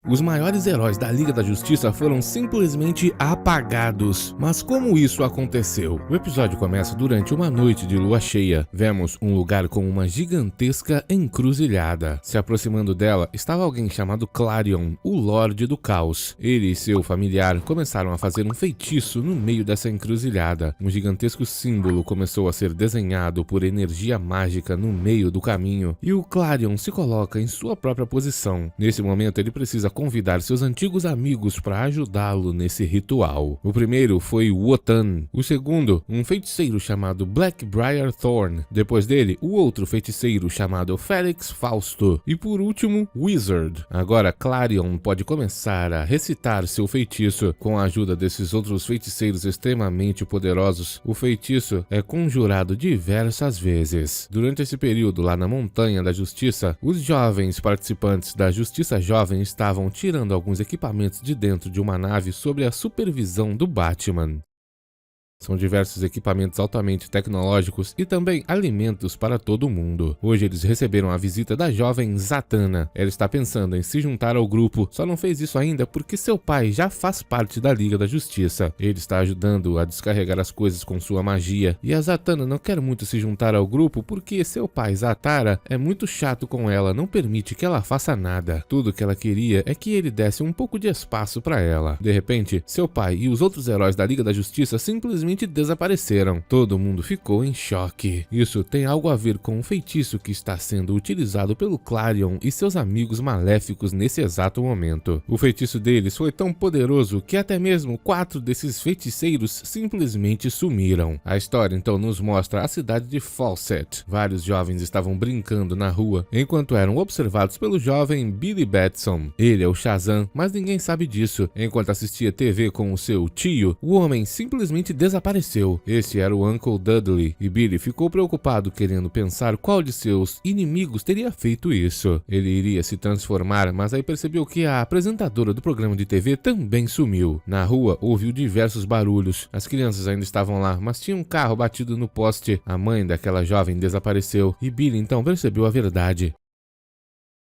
os maiores heróis da Liga da Justiça foram simplesmente apagados. Mas como isso aconteceu? O episódio começa durante uma noite de lua cheia. Vemos um lugar com uma gigantesca encruzilhada. Se aproximando dela estava alguém chamado Clarion, o Lorde do Caos. Ele e seu familiar começaram a fazer um feitiço no meio dessa encruzilhada. Um gigantesco símbolo começou a ser desenhado por energia mágica no meio do caminho, e o Clarion se coloca em sua própria posição. Nesse momento ele precisa convidar seus antigos amigos para ajudá-lo nesse ritual. O primeiro foi Wotan, o segundo, um feiticeiro chamado Blackbriar Thorn, depois dele, o outro feiticeiro chamado Felix Fausto, e por último, Wizard. Agora Clarion pode começar a recitar seu feitiço. Com a ajuda desses outros feiticeiros extremamente poderosos, o feitiço é conjurado diversas vezes. Durante esse período lá na Montanha da Justiça, os jovens participantes da Justiça Jovem estavam tirando alguns equipamentos de dentro de uma nave sob a supervisão do Batman. São diversos equipamentos altamente tecnológicos e também alimentos para todo mundo. Hoje eles receberam a visita da jovem Zatanna. Ela está pensando em se juntar ao grupo, só não fez isso ainda porque seu pai já faz parte da Liga da Justiça. Ele está ajudando a descarregar as coisas com sua magia, e a Zatanna não quer muito se juntar ao grupo porque seu pai Zatara é muito chato com ela, não permite que ela faça nada. Tudo que ela queria é que ele desse um pouco de espaço para ela. De repente, seu pai e os outros heróis da Liga da Justiça simplesmente desapareceram. Todo mundo ficou em choque. Isso tem algo a ver com um feitiço que está sendo utilizado pelo Clarion e seus amigos maléficos nesse exato momento. O feitiço deles foi tão poderoso que até mesmo 4 desses feiticeiros simplesmente sumiram. A história então nos mostra a cidade de Fawcett. Vários jovens estavam brincando na rua enquanto eram observados pelo jovem Billy Batson. Ele é o Shazam, mas ninguém sabe disso. Enquanto assistia TV com o seu tio, o homem simplesmente desapareceu. Esse era o Uncle Dudley, e Billy ficou preocupado querendo pensar qual de seus inimigos teria feito isso. Ele iria se transformar, mas aí percebeu que a apresentadora do programa de TV também sumiu. Na rua ouviu diversos barulhos. As crianças ainda estavam lá, mas tinha um carro batido no poste. A mãe daquela jovem desapareceu, e Billy então percebeu a verdade.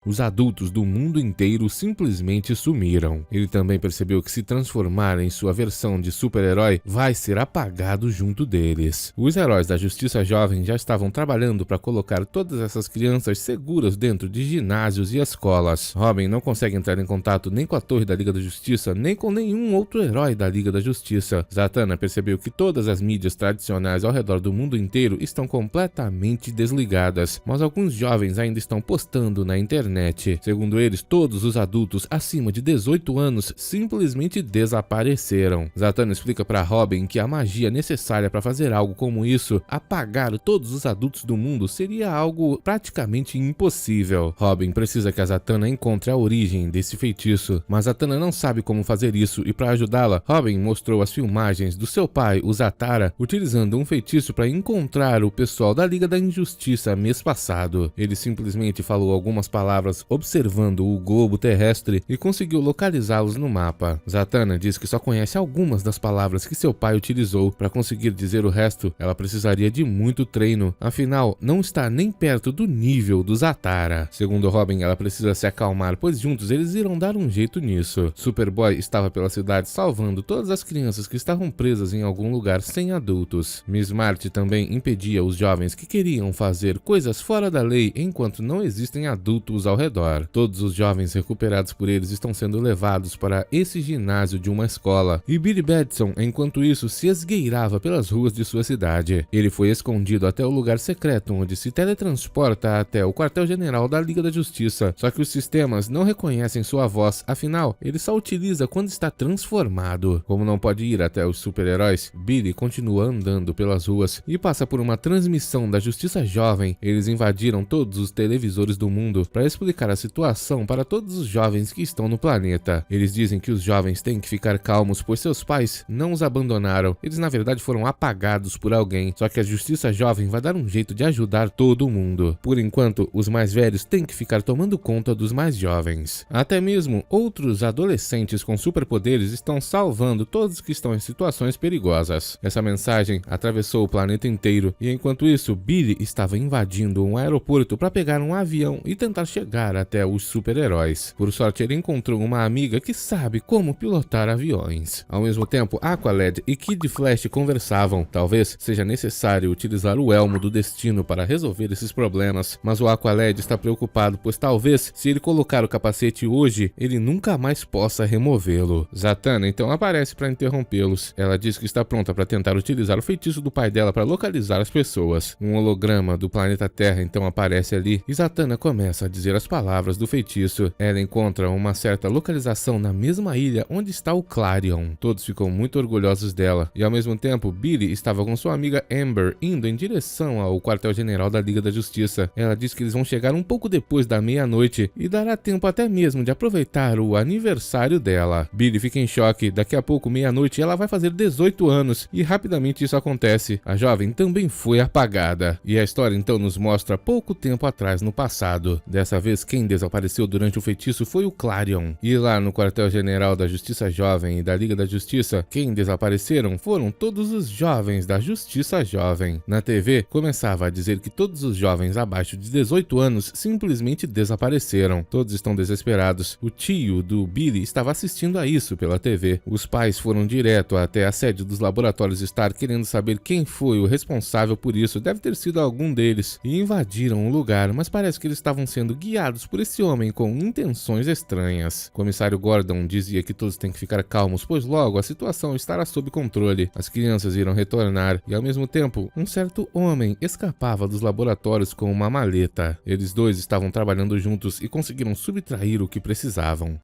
Os adultos do mundo inteiro simplesmente sumiram. Ele também percebeu que se transformar em sua versão de super-herói vai ser apagado junto deles. Os heróis da Justiça Jovem já estavam trabalhando para colocar todas essas crianças seguras dentro de ginásios e escolas. Robin não consegue entrar em contato nem com a Torre da Liga da Justiça, nem com nenhum outro herói da Liga da Justiça. Zatanna percebeu que todas as mídias tradicionais ao redor do mundo inteiro estão completamente desligadas, mas alguns jovens ainda estão postando na internet. Segundo eles, todos os adultos acima de 18 anos simplesmente desapareceram. Zatanna explica para Robin que a magia necessária para fazer algo como isso, apagar todos os adultos do mundo, seria algo praticamente impossível. Robin precisa que a Zatanna encontre a origem desse feitiço, mas Zatanna não sabe como fazer isso, e para ajudá-la, Robin mostrou as filmagens do seu pai, o Zatara, utilizando um feitiço para encontrar o pessoal da Liga da Injustiça mês passado. Ele simplesmente falou algumas palavras observando o globo terrestre e conseguiu localizá-los no mapa. Zatanna diz que só conhece algumas das palavras que seu pai utilizou. Para conseguir dizer o resto, ela precisaria de muito treino, afinal, não está nem perto do nível do Zatara. Segundo Robin, ela precisa se acalmar, pois juntos eles irão dar um jeito nisso. Superboy estava pela cidade salvando todas as crianças que estavam presas em algum lugar sem adultos. Miss Marty também impedia os jovens que queriam fazer coisas fora da lei enquanto não existem adultos ao redor. Todos os jovens recuperados por eles estão sendo levados para esse ginásio de uma escola, e Billy Batson, enquanto isso, se esgueirava pelas ruas de sua cidade. Ele foi escondido até o lugar secreto onde se teletransporta até o quartel-general da Liga da Justiça, só que os sistemas não reconhecem sua voz, afinal, ele só utiliza quando está transformado. Como não pode ir até os super-heróis, Billy continua andando pelas ruas e passa por uma transmissão da Justiça Jovem. Eles invadiram todos os televisores do mundo para explicar a situação para todos os jovens que estão no planeta. Eles dizem que os jovens têm que ficar calmos, pois seus pais não os abandonaram. Eles na verdade foram apagados por alguém, só que a Justiça Jovem vai dar um jeito de ajudar todo mundo. Por enquanto, os mais velhos têm que ficar tomando conta dos mais jovens. Até mesmo outros adolescentes com superpoderes estão salvando todos que estão em situações perigosas. Essa mensagem atravessou o planeta inteiro, e enquanto isso, Billy estava invadindo um aeroporto para pegar um avião e tentar chegar chegar até os super-heróis. Por sorte, ele encontrou uma amiga que sabe como pilotar aviões. Ao mesmo tempo, Aqualad e Kid Flash conversavam. Talvez seja necessário utilizar o Elmo do Destino para resolver esses problemas, mas o Aqualad está preocupado, pois talvez, se ele colocar o capacete hoje, ele nunca mais possa removê-lo. Zatanna então aparece para interrompê-los. Ela diz que está pronta para tentar utilizar o feitiço do pai dela para localizar as pessoas. Um holograma do planeta Terra então aparece ali e Zatanna começa a dizer as palavras do feitiço. Ela encontra uma certa localização na mesma ilha onde está o Clarion. Todos ficam muito orgulhosos dela e ao mesmo tempo Billy estava com sua amiga Amber indo em direção ao quartel-general da Liga da Justiça. Ela diz que eles vão chegar um pouco depois da meia-noite e dará tempo até mesmo de aproveitar o aniversário dela. Billy fica em choque, daqui a pouco meia-noite ela vai fazer 18 anos e rapidamente isso acontece. A jovem também foi apagada e a história então nos mostra pouco tempo atrás no passado. Dessa vez quem desapareceu durante o feitiço foi o Clarion. E lá no quartel-general da Justiça Jovem e da Liga da Justiça, quem desapareceram foram todos os jovens da Justiça Jovem. Na TV começava a dizer que todos os jovens abaixo de 18 anos simplesmente desapareceram. Todos estão desesperados. O tio do Billy estava assistindo a isso pela TV. Os pais foram direto até a sede dos laboratórios Stark querendo saber quem foi o responsável por isso. Deve ter sido algum deles. E invadiram o lugar, mas parece que eles estavam sendo guiados por esse homem com intenções estranhas. O comissário Gordon dizia que todos têm que ficar calmos, pois logo a situação estará sob controle. As crianças irão retornar e ao mesmo tempo, um certo homem escapava dos laboratórios com uma maleta. Eles dois estavam trabalhando juntos e conseguiram subtrair o que precisavam.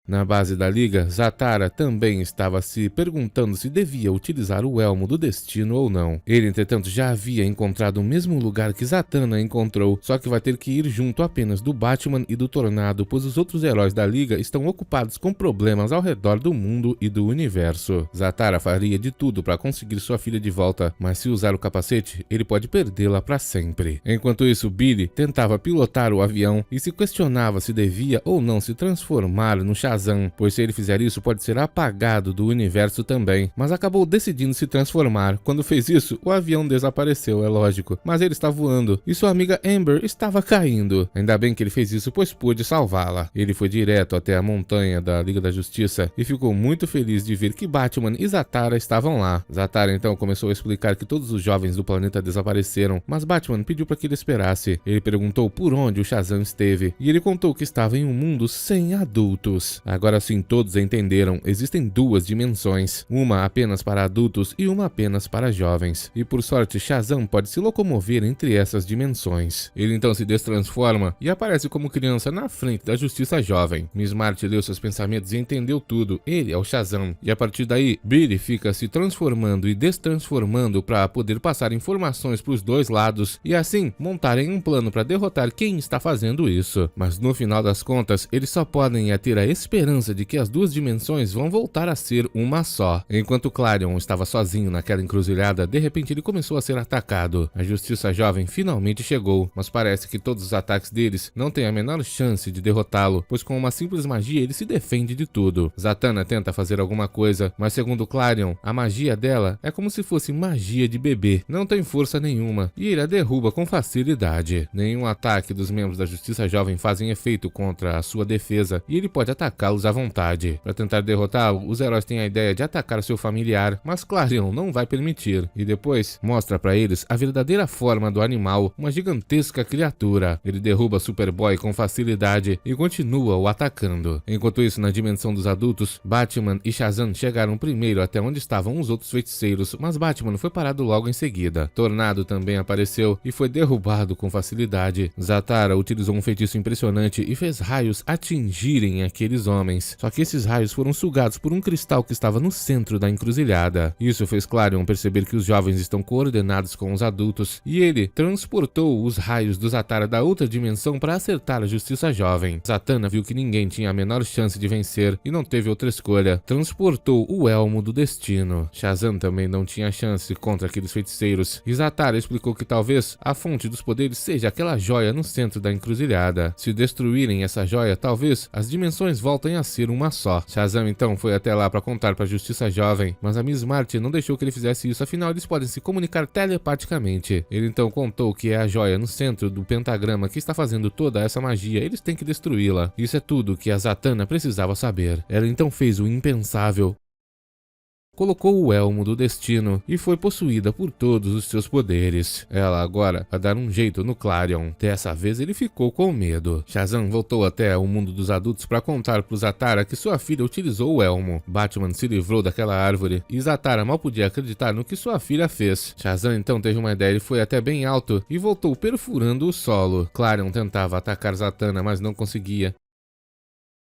Na base da Liga, Zatara também estava se perguntando se devia utilizar o Elmo do Destino ou não. Ele, entretanto, já havia encontrado o mesmo lugar que Zatanna encontrou, só que vai ter que ir junto apenas do Batman e do Tornado, pois os outros heróis da Liga estão ocupados com problemas ao redor do mundo e do universo. Zatara faria de tudo para conseguir sua filha de volta, mas se usar o capacete, ele pode perdê-la para sempre. Enquanto isso, Billy tentava pilotar o avião e se questionava se devia ou não se transformar no Shazam, pois se ele fizer isso pode ser apagado do universo também, mas acabou decidindo se transformar. Quando fez isso, o avião desapareceu, é lógico, mas ele está voando e sua amiga Amber estava caindo. Ainda bem que ele fez isso, pois pôde salvá-la. Ele foi direto até a montanha da Liga da Justiça e ficou muito feliz de ver que Batman e Zatara estavam lá. Zatara então começou a explicar que todos os jovens do planeta desapareceram, mas Batman pediu para que ele esperasse. Ele perguntou por onde o Shazam esteve e ele contou que estava em um mundo sem adultos. Agora sim todos entenderam, existem duas dimensões, uma apenas para adultos e uma apenas para jovens. E por sorte, Shazam pode se locomover entre essas dimensões. Ele então se destransforma e aparece como criança na frente da Justiça Jovem. Miss Marty leu seus pensamentos e entendeu tudo, ele é o Shazam. E a partir daí, Billy fica se transformando e destransformando para poder passar informações para os dois lados e assim montarem um plano para derrotar quem está fazendo isso. Mas no final das contas, eles só podem ter a esperança de que as duas dimensões vão voltar a ser uma só. Enquanto Clarion estava sozinho naquela encruzilhada, de repente ele começou a ser atacado. A Justiça Jovem finalmente chegou, mas parece que todos os ataques deles não têm a menor chance de derrotá-lo, pois com uma simples magia ele se defende de tudo. Zatanna tenta fazer alguma coisa, mas segundo Clarion, a magia dela é como se fosse magia de bebê, não tem força nenhuma, e ele a derruba com facilidade. Nenhum ataque dos membros da Justiça Jovem fazem efeito contra a sua defesa, e ele pode atacá-los à vontade. Para tentar derrotá-lo, os heróis têm a ideia de atacar seu familiar, mas Clarion não vai permitir, e depois mostra para eles a verdadeira forma do animal, uma gigantesca criatura. Ele derruba Superboy com facilidade e continua o atacando. Enquanto isso, na dimensão dos adultos, Batman e Shazam chegaram primeiro até onde estavam os outros feiticeiros, mas Batman foi parado logo em seguida. Tornado também apareceu e foi derrubado com facilidade. Zatara utilizou um feitiço impressionante e fez raios atingirem aqueles homens, só que esses raios foram sugados por um cristal que estava no centro da encruzilhada. Isso fez Clarion perceber que os jovens estão coordenados com os adultos, e ele transportou os raios do Zatara da outra dimensão para acertar a Justiça Jovem. Zatanna viu que ninguém tinha a menor chance de vencer e não teve outra escolha. Transportou o Elmo do Destino. Shazam também não tinha chance contra aqueles feiticeiros, e Zatara explicou que talvez a fonte dos poderes seja aquela joia no centro da encruzilhada. Se destruírem essa joia, talvez as dimensões voltem voltem a ser uma só. Shazam então foi até lá para contar para a Justiça Jovem, mas a Miss Martian não deixou que ele fizesse isso, afinal eles podem se comunicar telepaticamente. Ele então contou que é a joia no centro do pentagrama que está fazendo toda essa magia, eles têm que destruí-la. Isso é tudo que a Zatanna precisava saber. Ela então fez o impensável. Colocou o elmo do destino e foi possuída por todos os seus poderes. Ela agora vai dar um jeito no Klarion. Dessa vez ele ficou com medo. Shazam voltou até o mundo dos adultos para contar para Zatara que sua filha utilizou o elmo. Batman se livrou daquela árvore e Zatara mal podia acreditar no que sua filha fez. Shazam então teve uma ideia, ele foi até bem alto e voltou perfurando o solo. Klarion tentava atacar Zatanna, mas não conseguia.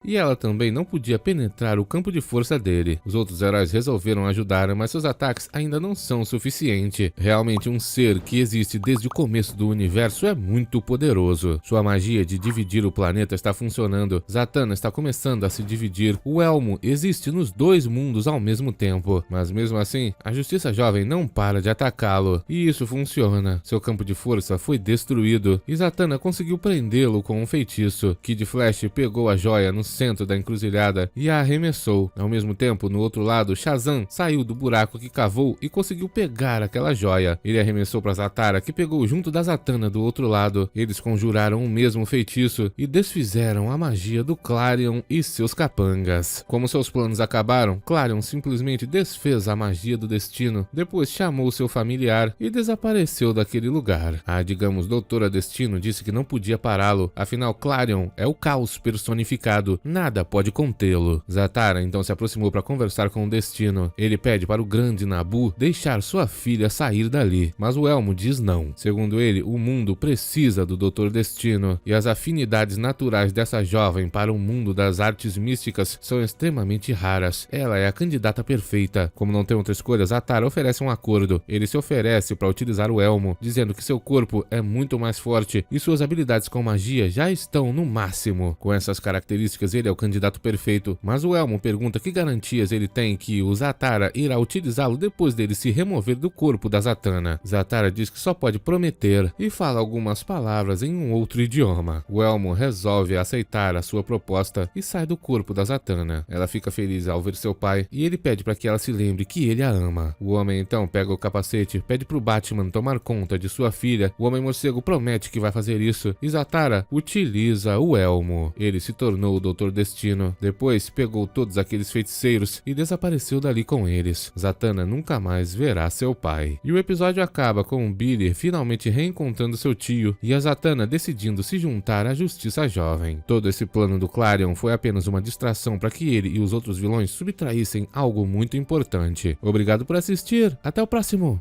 E ela também não podia penetrar o campo de força dele. Os outros heróis resolveram ajudar, mas seus ataques ainda não são o suficiente. Realmente um ser que existe desde o começo do universo é muito poderoso. Sua magia de dividir o planeta está funcionando. Zatanna está começando a se dividir. O elmo existe nos dois mundos ao mesmo tempo. Mas mesmo assim, a Justiça Jovem não para de atacá-lo. E isso funciona. Seu campo de força foi destruído. E Zatanna conseguiu prendê-lo com um feitiço. Kid Flash pegou a joia no centro da encruzilhada e a arremessou. Ao mesmo tempo, no outro lado, Shazam saiu do buraco que cavou e conseguiu pegar aquela joia. Ele arremessou para Zatara, que pegou junto da Zatanna do outro lado. Eles conjuraram o mesmo feitiço e desfizeram a magia do Klarion e seus capangas. Como seus planos acabaram, Klarion simplesmente desfez a magia do destino, depois chamou seu familiar e desapareceu daquele lugar. A, digamos, Doutora Destino disse que não podia pará-lo, afinal Klarion é o caos personificado. Nada pode contê-lo. Zatara então se aproximou para conversar com o Destino. Ele pede para o grande Nabu deixar sua filha sair dali, mas o elmo diz não. Segundo ele, o mundo precisa do Dr. Destino, e as afinidades naturais dessa jovem para o mundo das artes místicas são extremamente raras. Ela é a candidata perfeita. Como não tem outra escolha, Zatara oferece um acordo. Ele se oferece para utilizar o elmo, dizendo que seu corpo é muito mais forte e suas habilidades com magia já estão no máximo. Com essas características, ele é o candidato perfeito, mas o elmo pergunta que garantias ele tem que o Zatara irá utilizá-lo depois dele se remover do corpo da Zatanna. Zatara diz que só pode prometer e fala algumas palavras em um outro idioma. O elmo resolve aceitar a sua proposta e sai do corpo da Zatanna. Ela fica feliz ao ver seu pai e ele pede para que ela se lembre que ele a ama. O homem então pega o capacete, pede pro Batman tomar conta de sua filha. O Homem Morcego promete que vai fazer isso e Zatara utiliza o elmo. Ele se tornou o Dr. Destino. Depois pegou todos aqueles feiticeiros e desapareceu dali com eles. Zatanna nunca mais verá seu pai. E o episódio acaba com o Billy finalmente reencontrando seu tio e a Zatanna decidindo se juntar à Justiça Jovem. Todo esse plano do Klarion foi apenas uma distração para que ele e os outros vilões subtraíssem algo muito importante. Obrigado por assistir, até o próximo!